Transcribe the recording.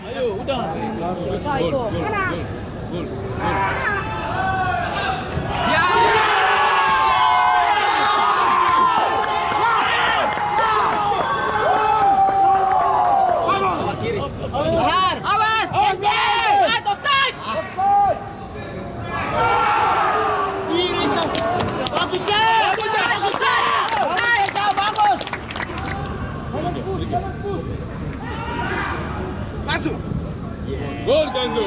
Ayo, udah. Selesai kok. Mana? Gol. Ya. Bahar. Awas, Kenji. Offside. Ini bagus, Cek. Bagus. Masuk. Gol, Kenzo.